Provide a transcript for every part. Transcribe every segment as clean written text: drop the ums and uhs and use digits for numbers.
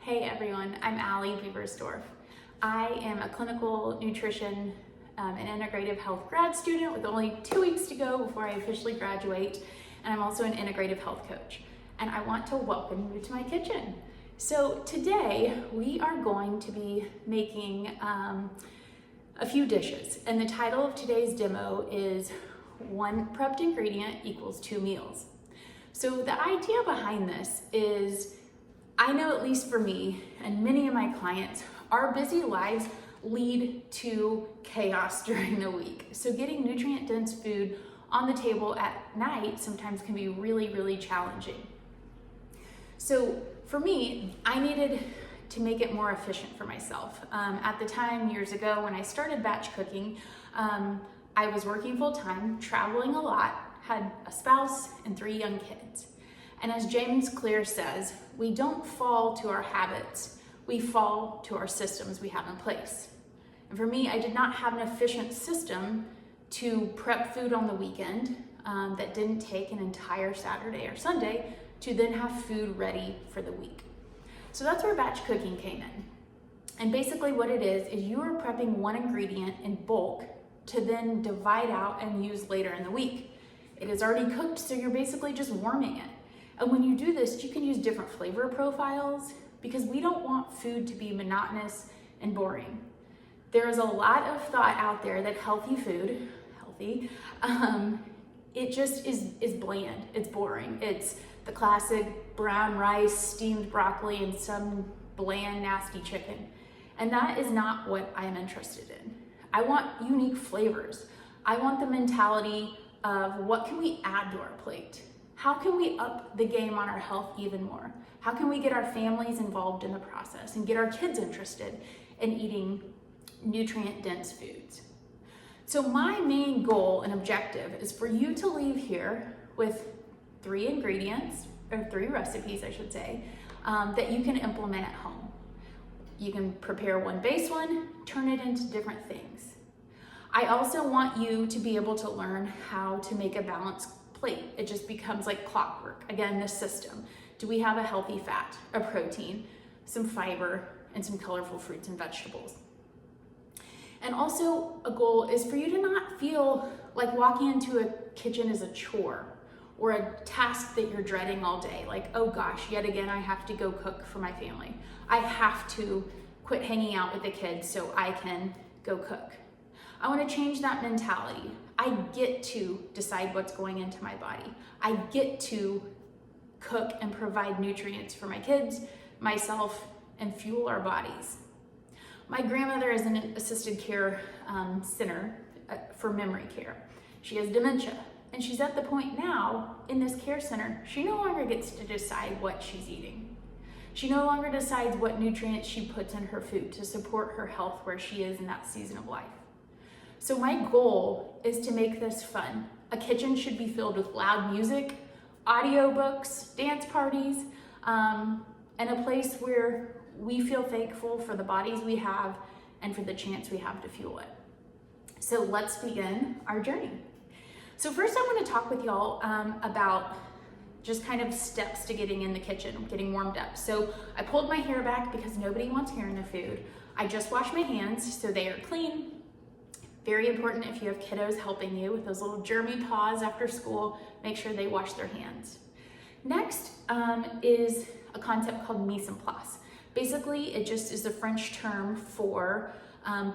Hey everyone, I'm Allie Beversdorf. I am a clinical nutrition and integrative health grad student with only 2 weeks to go before I officially graduate, and I'm also an integrative health coach. And I want to welcome you to my kitchen. So today we are going to be making a few dishes, and the title of today's demo is 1 prepped ingredient equals 2 meals. So the idea behind this is, I know at least for me and many of my clients, our busy lives lead to chaos during the week. So getting nutrient-dense food on the table at night sometimes can be really challenging. So for me, I needed to make it more efficient for myself. At the time, years ago, when I started batch cooking, I was working full-time, traveling a lot, had a spouse and 3 young kids. And as James Clear says, we don't fall to our habits, we fall to our systems we have in place. And for me, I did not have an efficient system to prep food on the weekend that didn't take an entire Saturday or Sunday to then have food ready for the week. So that's where batch cooking came in. And basically what it is you are prepping 1 ingredient in bulk to then divide out and use later in the week. It is already cooked, so you're basically just warming it. And when you do this, you can use different flavor profiles because we don't want food to be monotonous and boring. There is a lot of thought out there that healthy food, it just is bland, it's boring. It's the classic brown rice, steamed broccoli, and some bland, nasty chicken. And that is not what I am interested in. I want unique flavors. I want the mentality of what can we add to our plate? How can we up the game on our health even more? How can we get our families involved in the process and get our kids interested in eating nutrient-dense foods? So my main goal and objective is for you to leave here with 3 ingredients, or 3 recipes, I should say, that you can implement at home. You can prepare one base one, turn it into different things. I also want you to be able to learn how to make a balanced plate. It just becomes like clockwork. Again, this system. Do we have a healthy fat, a protein, some fiber, and some colorful fruits and vegetables? And also a goal is for you to not feel like walking into a kitchen is a chore or a task that you're dreading all day. Like, oh gosh, yet again, I have to go cook for my family. I have to quit hanging out with the kids so I can go cook. I want to change that mentality. I get to decide what's going into my body. I get to cook and provide nutrients for my kids, myself, and fuel our bodies. My grandmother is in an assisted care center for memory care. She has dementia, and she's at the point now in this care center, she no longer gets to decide what she's eating. She no longer decides what nutrients she puts in her food to support her health where she is in that season of life. So my goal is to make this fun. A kitchen should be filled with loud music, audiobooks, dance parties, and a place where we feel thankful for the bodies we have and for the chance we have to fuel it. So let's begin our journey. So first I want to talk with y'all about just kind of steps to getting in the kitchen, getting warmed up. So I pulled my hair back because nobody wants hair in their food. I just washed my hands so they are clean. Very important if you have kiddos helping you with those little germy paws after school, make sure they wash their hands. Next is a concept called mise en place. Basically, it just is a French term for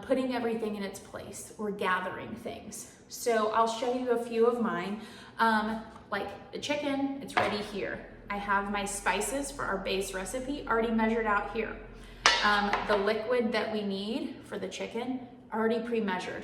putting everything in its place or gathering things. So I'll show you a few of mine. Like the chicken, it's ready here. I have my spices for our base recipe already measured out here. The liquid that we need for the chicken, already pre-measured.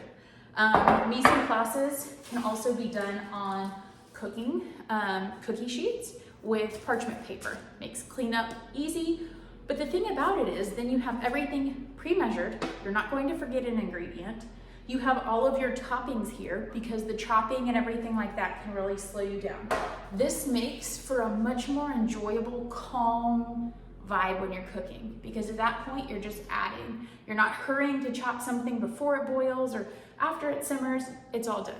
Mise en places can also be done on cookie sheets with parchment paper. Makes cleanup easy, but the thing about it is then you have everything pre-measured. You're not going to forget an ingredient. You have all of your toppings here because the chopping and everything like that can really slow you down. This makes for a much more enjoyable, calm vibe when you're cooking, because at that point you're just adding. You're not hurrying to chop something before it boils or after it simmers. It's all done.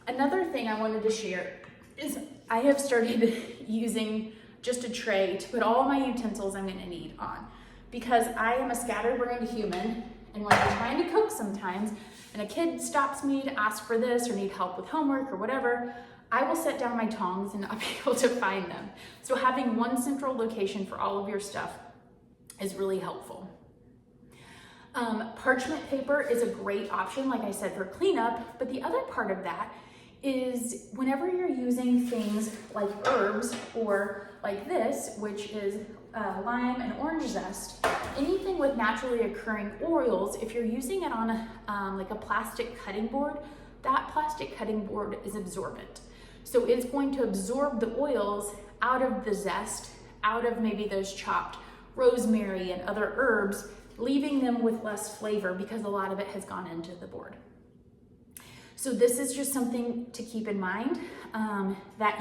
Another thing I wanted to share is I have started using just a tray to put all my utensils I'm gonna need on. Because I am a scatterbrained human, and when I'm trying to cook sometimes, and a kid stops me to ask for this or need help with homework or whatever, I will set down my tongs and not be able to find them. So having one central location for all of your stuff is really helpful. Parchment paper is a great option, like I said, for cleanup, but the other part of that is whenever you're using things like herbs or like this, which is lime and orange zest, anything with naturally occurring oils, if you're using it on like a plastic cutting board, that plastic cutting board is absorbent. So it's going to absorb the oils out of the zest, out of maybe those chopped rosemary and other herbs, leaving them with less flavor because a lot of it has gone into the board. So this is just something to keep in mind, that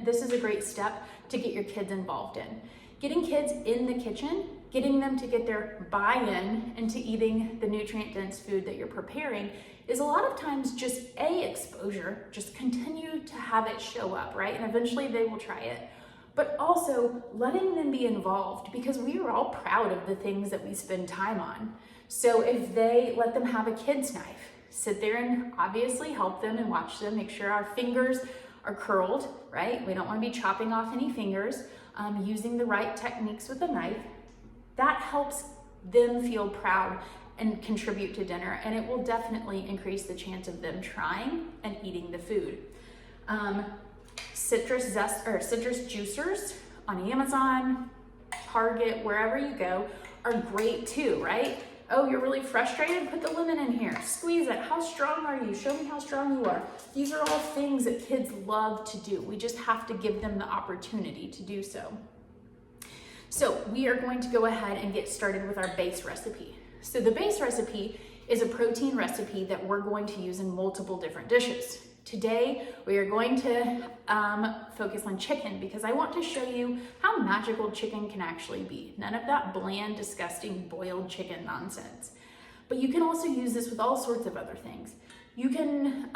this is a great step to get your kids involved in. Getting kids in the kitchen, getting them to get their buy-in into eating the nutrient-dense food that you're preparing is a lot of times just exposure, just continue to have it show up, right? And eventually they will try it. But also letting them be involved, because we are all proud of the things that we spend time on. So if they let them have a kid's knife, sit there and obviously help them and watch them, make sure our fingers are curled, right? We don't want to be chopping off any fingers, using the right techniques with a knife. That helps them feel proud and contribute to dinner, and it will definitely increase the chance of them trying and eating the food. Citrus juicers on Amazon, Target, wherever you go, are great too, right? Oh, you're really frustrated? Put the lemon in here. Squeeze it. How strong are you? Show me how strong you are. These are all things that kids love to do. We just have to give them the opportunity to do so. So we are going to go ahead and get started with our base recipe. So the base recipe is a protein recipe that we're going to use in multiple different dishes. Today, we are going to focus on chicken because I want to show you how magical chicken can actually be. None of that bland, disgusting boiled chicken nonsense. But you can also use this with all sorts of other things. You can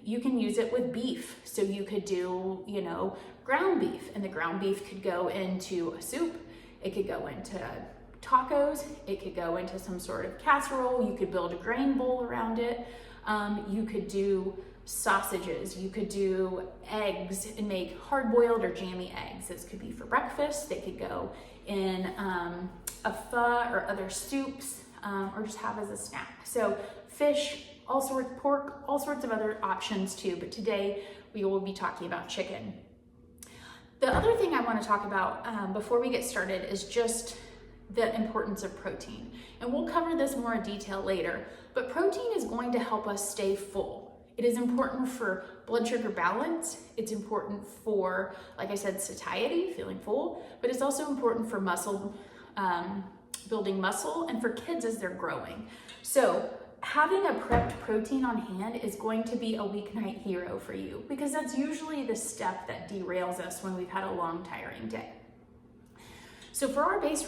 use it with beef. So you could do, ground beef, and the ground beef could go into a soup. It could go into tacos. It could go into some sort of casserole. You could build a grain bowl around it. You could do sausages, you could do eggs and make hard-boiled or jammy eggs. This could be for breakfast. They could go in a pho or other soups, or just have as a snack. So fish, pork, all sorts of other options too, but today we will be talking about chicken. The other thing I want to talk about before we get started is just the importance of protein. And we'll cover this more in detail later, but protein is going to help us stay full. It is important for blood sugar balance. It's important for, like I said, satiety, feeling full, but it's also important for muscle, building muscle, and for kids as they're growing. So having a prepped protein on hand is going to be a weeknight hero for you, because that's usually the step that derails us when we've had a long, tiring day. So for our base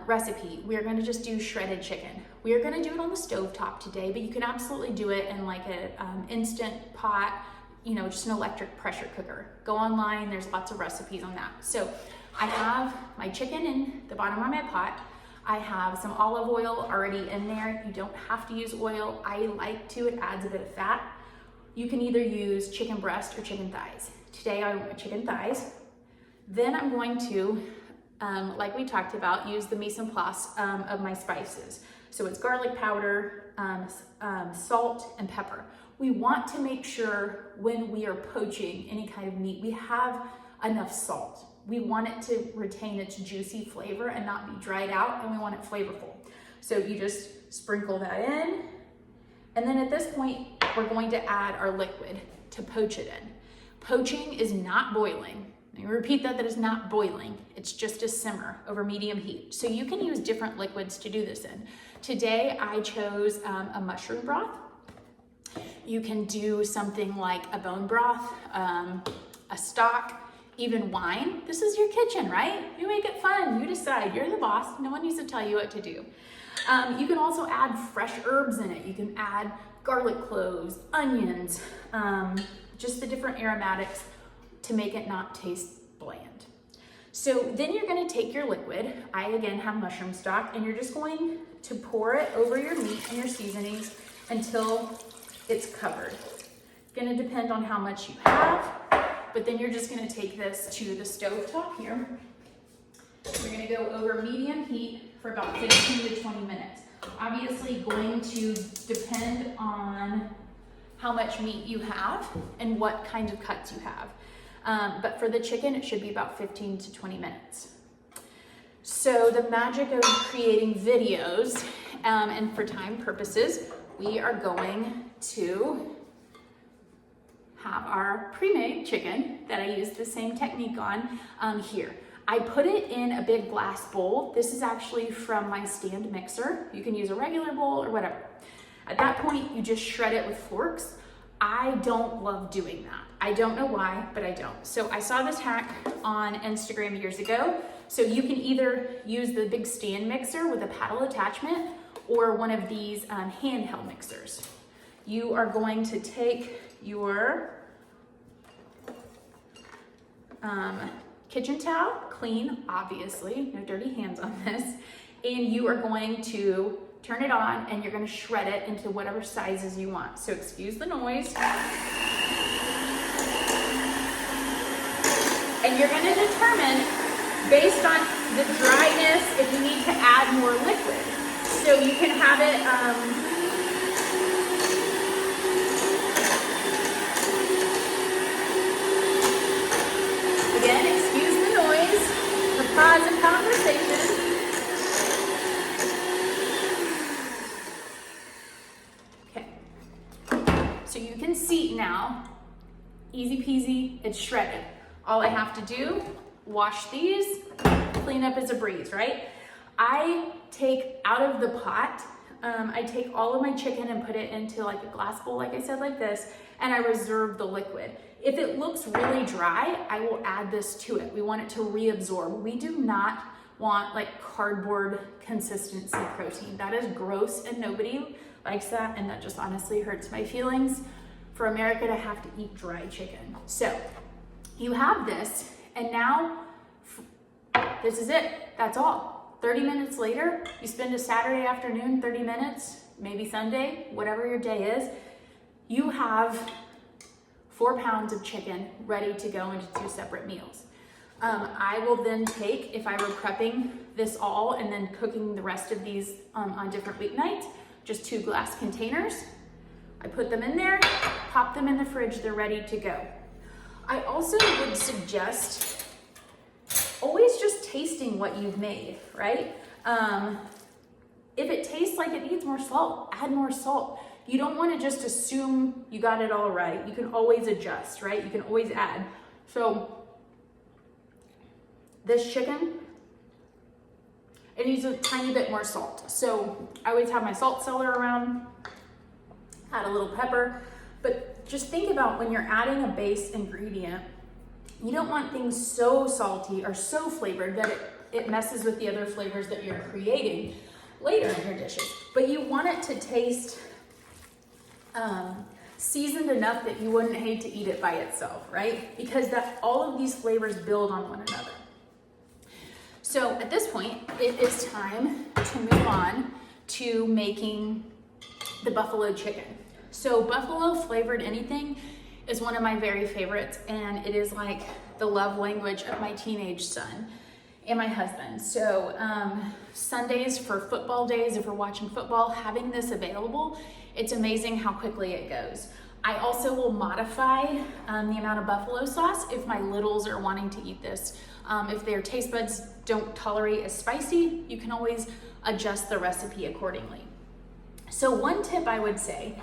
recipe, we are going to just do shredded chicken. We are going to do it on the stovetop today, but you can absolutely do it in like an instant pot, just an electric pressure cooker. Go online, there's lots of recipes on that. So I have my chicken in the bottom of my pot. I have some olive oil already in there. You don't have to use oil. I like to, it adds a bit of fat. You can either use chicken breast or chicken thighs. Today I want chicken thighs. Then I'm going to, like we talked about, use the mise en place of my spices. So it's garlic powder, salt, and pepper. We want to make sure when we are poaching any kind of meat, we have enough salt. We want it to retain its juicy flavor and not be dried out, and we want it flavorful. So you just sprinkle that in, and then at this point, we're going to add our liquid to poach it in. Poaching is not boiling. Let me repeat that is not boiling. It's just a simmer over medium heat. So you can use different liquids to do this in. Today, I chose a mushroom broth. You can do something like a bone broth, a stock, even wine. This is your kitchen, right? You make it fun. You decide. You're the boss. No one needs to tell you what to do. You can also add fresh herbs in it. You can add garlic cloves, onions, just the different aromatics to make it not taste bland. So then you're gonna take your liquid. I again have mushroom stock, and you're just going to pour it over your meat and your seasonings until it's covered. Gonna depend on how much you have, but then you're just gonna take this to the stove top here. You're gonna go over medium heat for about 15 to 20 minutes. Obviously going to depend on how much meat you have and what kind of cuts you have. But for the chicken, it should be about 15 to 20 minutes. So the magic of creating videos, and for time purposes, we are going to have our pre-made chicken that I used the same technique on here. I put it in a big glass bowl. This is actually from my stand mixer. You can use a regular bowl or whatever. At that point, you just shred it with forks. I don't love doing that. I don't know why, but I don't. So I saw this hack on Instagram years ago. So you can either use the big stand mixer with a paddle attachment or one of these handheld mixers. You are going to take your kitchen towel, clean, obviously, no dirty hands on this, and you are going to turn it on and you're gonna shred it into whatever sizes you want. So excuse the noise. And you're gonna determine, based on the dryness, if you need to add more liquid. So you can have it, again, excuse the noise, the pause in conversation. So you can see now, easy peasy, it's shredded. All I have to do, wash these, clean up as a breeze, right? I take out of the pot, I take all of my chicken and put it into like a glass bowl, like I said, like this, and I reserve the liquid. If it looks really dry, I will add this to it. We want it to reabsorb. We do not want like cardboard consistency protein. That is gross and nobody likes that, and that just honestly hurts my feelings for America to have to eat dry chicken. So you have this, and now this is it. That's all. 30 minutes later, you spend a Saturday afternoon, 30 minutes, maybe Sunday, whatever your day is, you have 4 pounds of chicken ready to go into 2 separate meals. I will then take, if I were prepping this all and then cooking the rest of these on different weeknights, just 2 glass containers. I put them in there, pop them in the fridge, they're ready to go. I also would suggest always just tasting what you've made, right? If it tastes like it needs more salt, add more salt. You don't want to just assume you got it all right. You can always adjust, right? You can always add. So this chicken, it needs a tiny bit more salt. So I always have my salt cellar around, add a little pepper, but just think about when you're adding a base ingredient, you don't want things so salty or so flavored that it messes with the other flavors that you're creating later in your dishes. But you want it to taste seasoned enough that you wouldn't hate to eat it by itself, right? Because all of these flavors build on one another. So at this point, it is time to move on to making the buffalo chicken. So buffalo flavored anything is one of my very favorites, and it is like the love language of my teenage son and my husband. So Sundays for football days, if we're watching football, having this available, it's amazing how quickly it goes. I also will modify the amount of buffalo sauce if my littles are wanting to eat this. If their taste buds don't tolerate as spicy, you can always adjust the recipe accordingly. So one tip I would say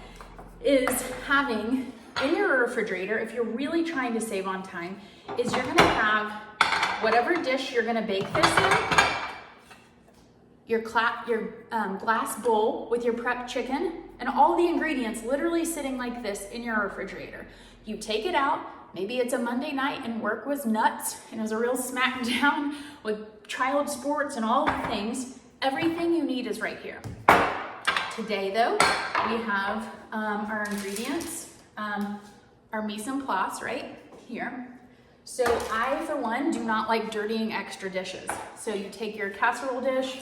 is having in your refrigerator, if you're really trying to save on time, is you're gonna have whatever dish you're gonna bake this in, your glass bowl with your prepped chicken, and all the ingredients literally sitting like this in your refrigerator. You take it out, maybe it's a Monday night and work was nuts and it was a real smackdown with child sports and all the things. Everything you need is right here. Today though, we have our ingredients, our mise en place right here. So I, for one, do not like dirtying extra dishes. So you take your casserole dish,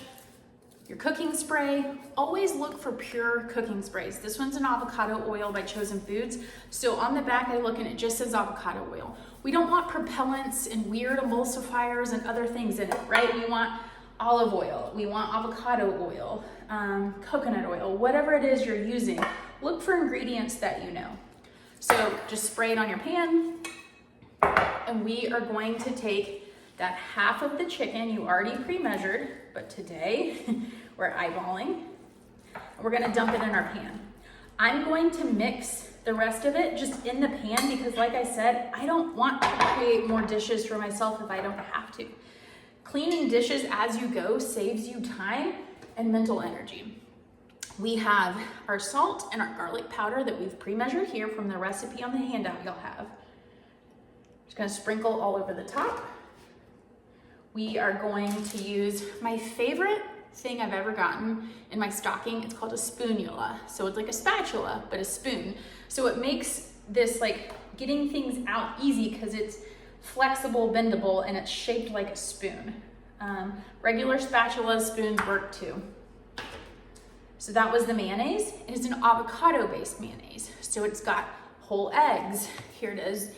your cooking spray, always look for pure cooking sprays. This one's an avocado oil by Chosen Foods. So on the back I look and it just says avocado oil. We don't want propellants and weird emulsifiers and other things in it, right? We want olive oil, we want avocado oil, coconut oil, whatever it is you're using. Look for ingredients that you know. So just spray it on your pan, and we are going to take that half of the chicken you already pre-measured, but today we're eyeballing, and we're gonna dump it in our pan. I'm going to mix the rest of it just in the pan because, like I said, I don't want to create more dishes for myself if I don't have to. Cleaning dishes as you go saves you time and mental energy. We have our salt and our garlic powder that we've pre-measured here from the recipe on the handout you'll have. Just gonna sprinkle all over the top. We are going to use my favorite thing I've ever gotten in my stocking. It's called a spoonula. So it's like a spatula, but a spoon. So it makes this like getting things out easy because it's flexible, bendable, and it's shaped like a spoon. Regular spatula spoons work too. So that was the mayonnaise. It is an avocado-based mayonnaise. So it's got whole eggs. Here it is.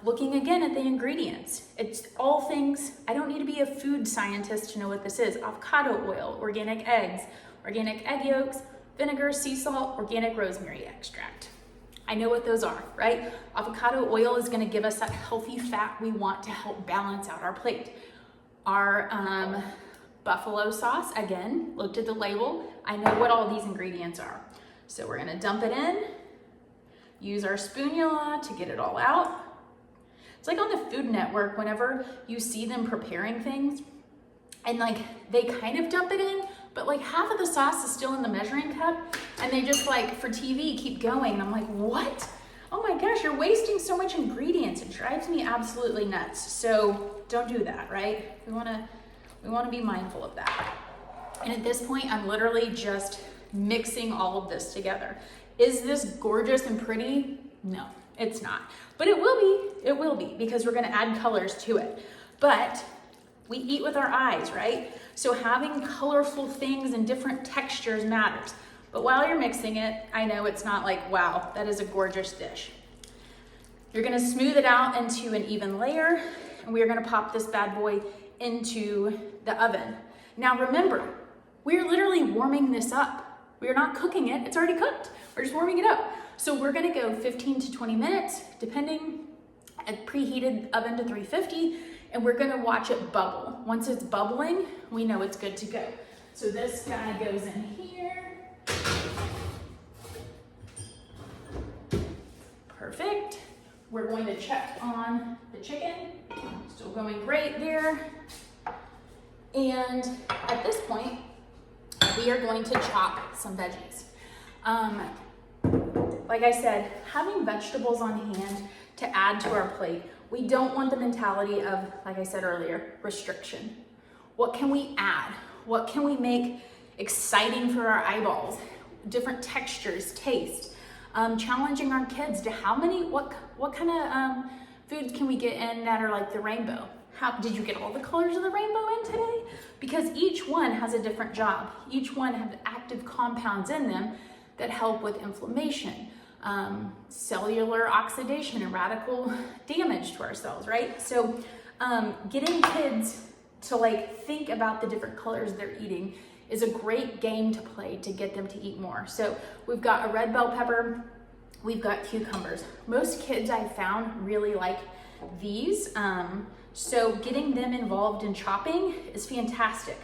Looking again at the ingredients. It's all things, I don't need to be a food scientist to know what this is. Avocado oil, organic eggs, organic egg yolks, vinegar, sea salt, organic rosemary extract. I know what those are, right? Avocado oil is gonna give us that healthy fat we want to help balance out our plate. Our buffalo sauce, again, looked at the label. I know what all these ingredients are. So we're gonna dump it in, use our spoonula to get it all out. It's like on the Food Network, whenever you see them preparing things and like they kind of dump it in, but like half of the sauce is still in the measuring cup and they just like for TV keep going. And I'm like, what? Oh my gosh, you're wasting so much ingredients. It drives me absolutely nuts. So don't do that, right? We wanna be mindful of that. And at this point, I'm literally just mixing all of this together. Is this gorgeous and pretty? No, it's not. But it will be because we're gonna add colors to it. But we eat with our eyes, right? So having colorful things and different textures matters. But while you're mixing it, I know it's not like, wow, that is a gorgeous dish. You're gonna smooth it out into an even layer, and we're gonna pop this bad boy into the oven. Now remember, we're literally warming this up. We're not cooking it, it's already cooked. We're just warming it up. So we're gonna go 15 to 20 minutes, depending, at preheated oven to 350, and we're gonna watch it bubble. Once it's bubbling, we know it's good to go. So this guy goes in here. Perfect. We're going to check on the chicken. Still going great there. And at this point, we are going to chop some veggies. Like I said, having vegetables on hand to add to our plate, we don't want the mentality of, like I said earlier, restriction. What can we add? What can we make exciting for our eyeballs? Different textures, taste. Challenging our kids to what kind of foods can we get in that are like the rainbow? Did you get all the colors of the rainbow in today? Because each one has a different job. Each one has active compounds in them that help with inflammation, cellular oxidation, and radical damage to our cells, right? So getting kids to like think about the different colors they're eating is a great game to play to get them to eat more. So we've got a red bell pepper, we've got cucumbers. Most kids I've found really like these. So getting them involved in chopping is fantastic.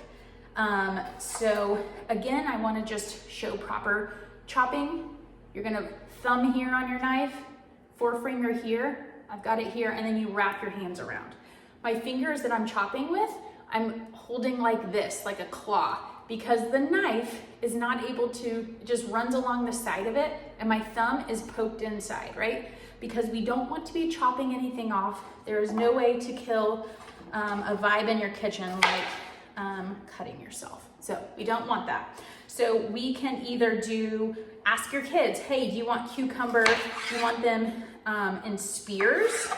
So again, I wanna just show proper chopping. You're gonna thumb here on your knife, forefinger here, I've got it here, and then you wrap your hands around. My fingers that I'm chopping with, I'm holding like this, like a claw, because the knife is not able to, it just runs along the side of it, and my thumb is poked inside, right? Because we don't want to be chopping anything off. There is no way to kill a vibe in your kitchen like cutting yourself. So we don't want that. So we can either ask your kids, hey, do you want cucumber? Do you want them in spears?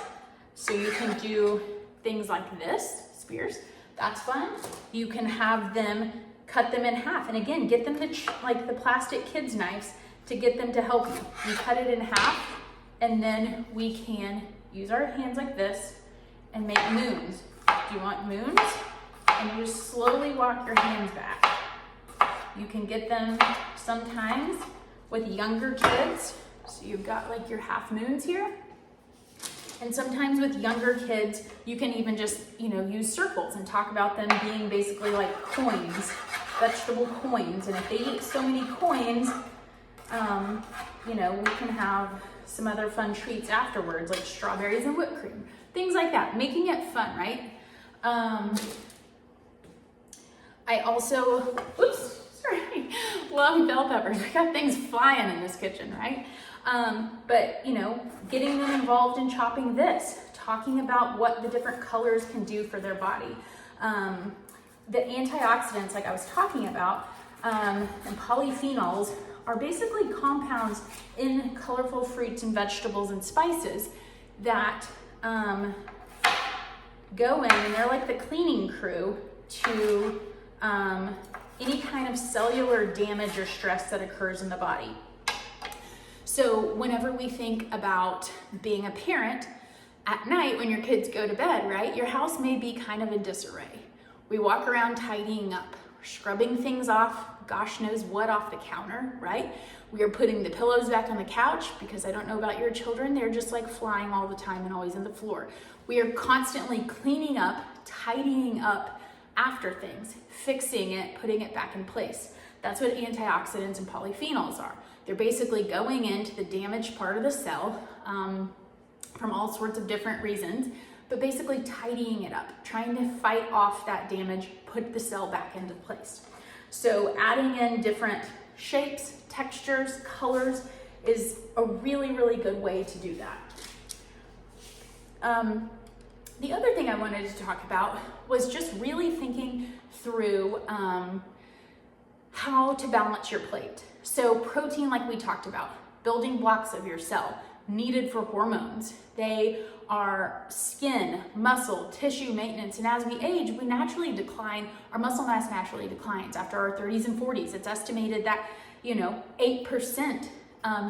So you can do things like this, spears, that's fun. You can have them cut them in half. And again, get them to, like the plastic kids knives, to get them to help you. You cut it in half, and then we can use our hands like this and make moons. Do you want moons? And you just slowly walk your hands back. You can get them sometimes with younger kids. So you've got like your half moons here. And sometimes with younger kids, you can even just, use circles and talk about them being basically like coins, vegetable coins. And if they eat so many coins, we can have some other fun treats afterwards, like strawberries and whipped cream, things like that, making it fun, right? I also, love bell peppers. We got things flying in this kitchen, right? But getting them involved in chopping this, talking about what the different colors can do for their body. The antioxidants, like I was talking about, and polyphenols are basically compounds in colorful fruits and vegetables and spices that go in, and they're like the cleaning crew to any kind of cellular damage or stress that occurs in the body. So whenever we think about being a parent at night when your kids go to bed, right, your house may be kind of in disarray. We walk around tidying up, scrubbing things off, gosh knows what, off the counter, right? We are putting the pillows back on the couch because I don't know about your children, they're just like flying all the time and always on the floor. We are constantly cleaning up, tidying up after things, fixing it, putting it back in place. That's what antioxidants and polyphenols are. They're basically going into the damaged part of the cell from all sorts of different reasons, but basically tidying it up, trying to fight off that damage, put the cell back into place. So adding in different shapes, textures, colors is a really, really good way to do that. The other thing I wanted to talk about was just really thinking through how to balance your plate. So protein, like we talked about, building blocks of your cell, needed for hormones. They are skin, muscle, tissue maintenance, and as we age, we naturally decline, our muscle mass naturally declines after our 30s and 40s. It's estimated that, 8%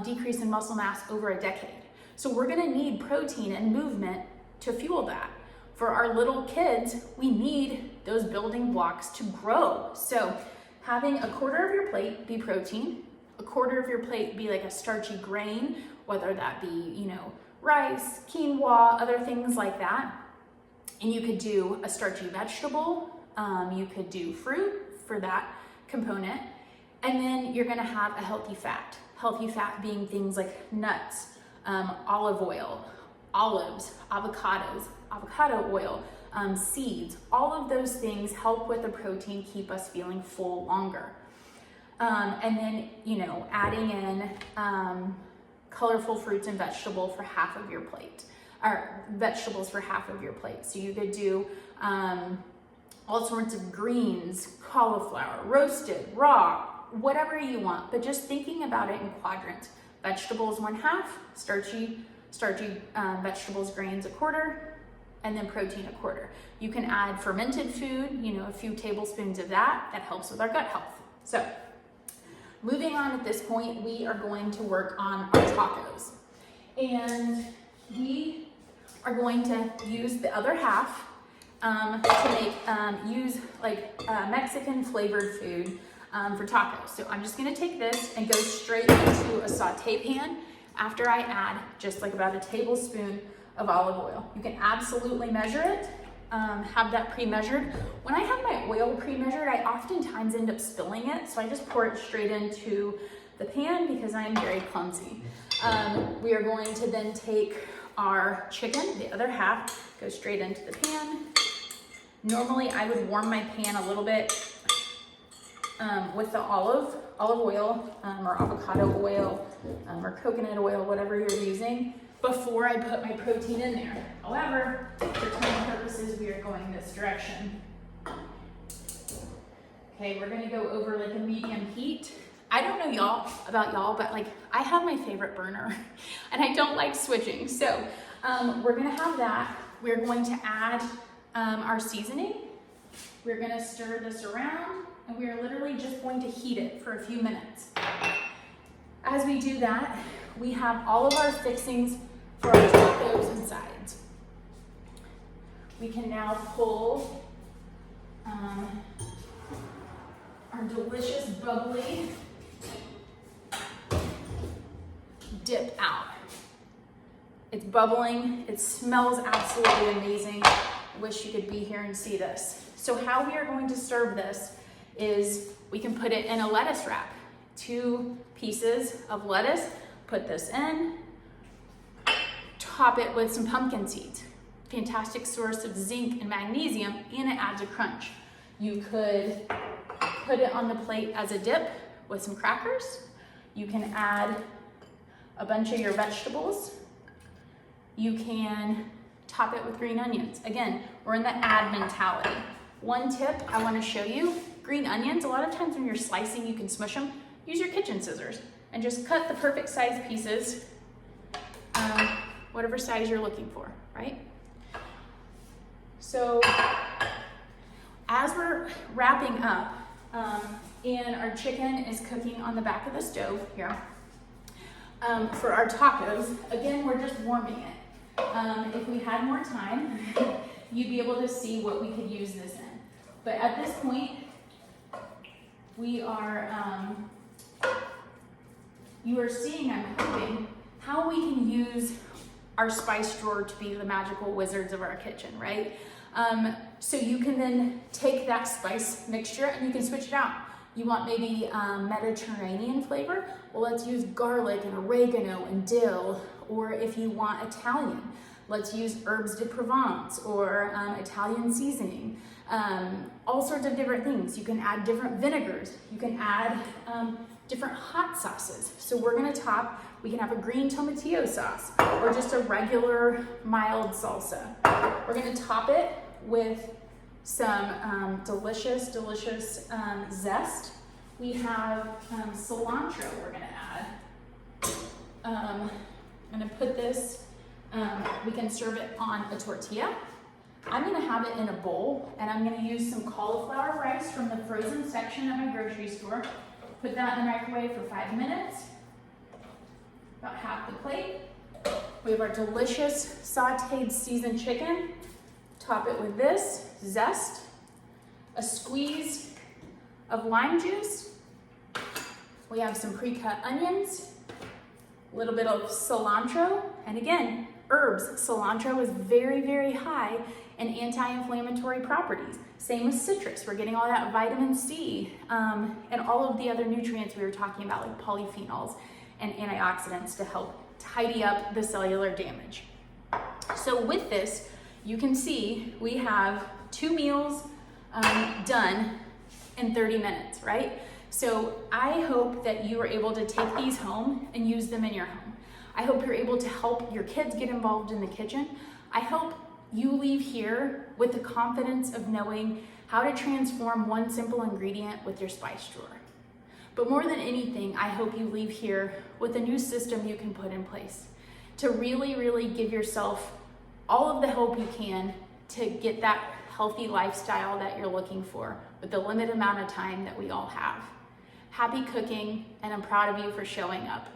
decrease in muscle mass over a decade. So we're gonna need protein and movement to fuel that. For our little kids, we need those building blocks to grow. So having a quarter of your plate be protein, a quarter of your plate be like a starchy grain, whether that be, rice, quinoa, other things like that. And you could do a starchy vegetable. You could do fruit for that component. And then you're gonna have a healthy fat. Healthy fat being things like nuts, olive oil, olives, avocados, avocado oil, seeds. All of those things help with the protein, keep us feeling full longer. And then, adding in colorful fruits and vegetables for half of your plate, or vegetables for half of your plate. So you could do all sorts of greens, cauliflower, roasted, raw, whatever you want, but just thinking about it in quadrants. Vegetables 1/2, starchy vegetables, grains 1/4, and then protein 1/4. You can add fermented food, a few tablespoons of that helps with our gut health. So moving on at this point, we are going to work on our tacos. And we are going to use the other half to make, use like Mexican flavored food for tacos. So I'm just gonna take this and go straight into a saute pan after I add just like about a tablespoon of olive oil. You can absolutely measure it, have that pre-measured. When I have my oil pre-measured, I oftentimes end up spilling it, so I just pour it straight into the pan because I am very clumsy. We are going to then take our chicken, the other half, go straight into the pan. Normally I would warm my pan a little bit with the olive oil or avocado oil or coconut oil, whatever you're using, before I put my protein in there. However, for time purposes, we are going this direction. Okay, we're gonna go over like a medium heat. I don't know about y'all, but like I have my favorite burner and I don't like switching. So We're gonna have that. We're going to add our seasoning. We're gonna stir this around, and we are literally just going to heat it for a few minutes. As we do that, we have all of our fixings for our tacos and sides. We can now pull our delicious bubbly dip out. It's bubbling, it smells absolutely amazing. I wish you could be here and see this. So how we are going to serve this is we can put it in a lettuce wrap. 2 pieces of lettuce, put this in, top it with some pumpkin seeds. Fantastic source of zinc and magnesium, and it adds a crunch. You could put it on the plate as a dip with some crackers. You can add a bunch of your vegetables. You can top it with green onions. Again, we're in the add mentality. One tip I want to show you, green onions, a lot of times when you're slicing, you can smush them. Use your kitchen scissors and just cut the perfect size pieces, whatever size you're looking for, right? So as we're wrapping up, and our chicken is cooking on the back of the stove here, for our tacos, again, we're just warming it. If we had more time, you'd be able to see what we could use this in. But at this point, we are, you are seeing, I'm hoping, how we can use our spice drawer to be the magical wizards of our kitchen, right? So you can then take that spice mixture and you can switch it out. You want maybe Mediterranean flavor? Well, let's use garlic and oregano and dill. Or if you want Italian, let's use herbes de Provence or Italian seasoning. All sorts of different things. You can add different vinegars. You can add different hot sauces. So we're gonna top, we can have a green tomatillo sauce or just a regular mild salsa. We're gonna top it with some delicious zest. We have cilantro we're gonna add. I'm gonna put this, we can serve it on a tortilla. I'm gonna have it in a bowl, and I'm gonna use some cauliflower rice from the frozen section at my grocery store. Put that in the microwave for 5 minutes, about half the plate. We have our delicious sauteed seasoned chicken. Top it with this, zest, a squeeze of lime juice. We have some pre-cut onions, a little bit of cilantro, and again, herbs. Cilantro is very, very high in anti-inflammatory properties. Same with citrus. We're getting all that vitamin C and all of the other nutrients we were talking about, like polyphenols and antioxidants to help tidy up the cellular damage. So with this, you can see we have 2 meals done in 30 minutes, right? So I hope that you are able to take these home and use them in your home. I hope you're able to help your kids get involved in the kitchen. I hope you leave here with the confidence of knowing how to transform one simple ingredient with your spice drawer. But more than anything, I hope you leave here with a new system you can put in place to really, really give yourself all of the help you can to get that healthy lifestyle that you're looking for with the limited amount of time that we all have. Happy cooking, and I'm proud of you for showing up.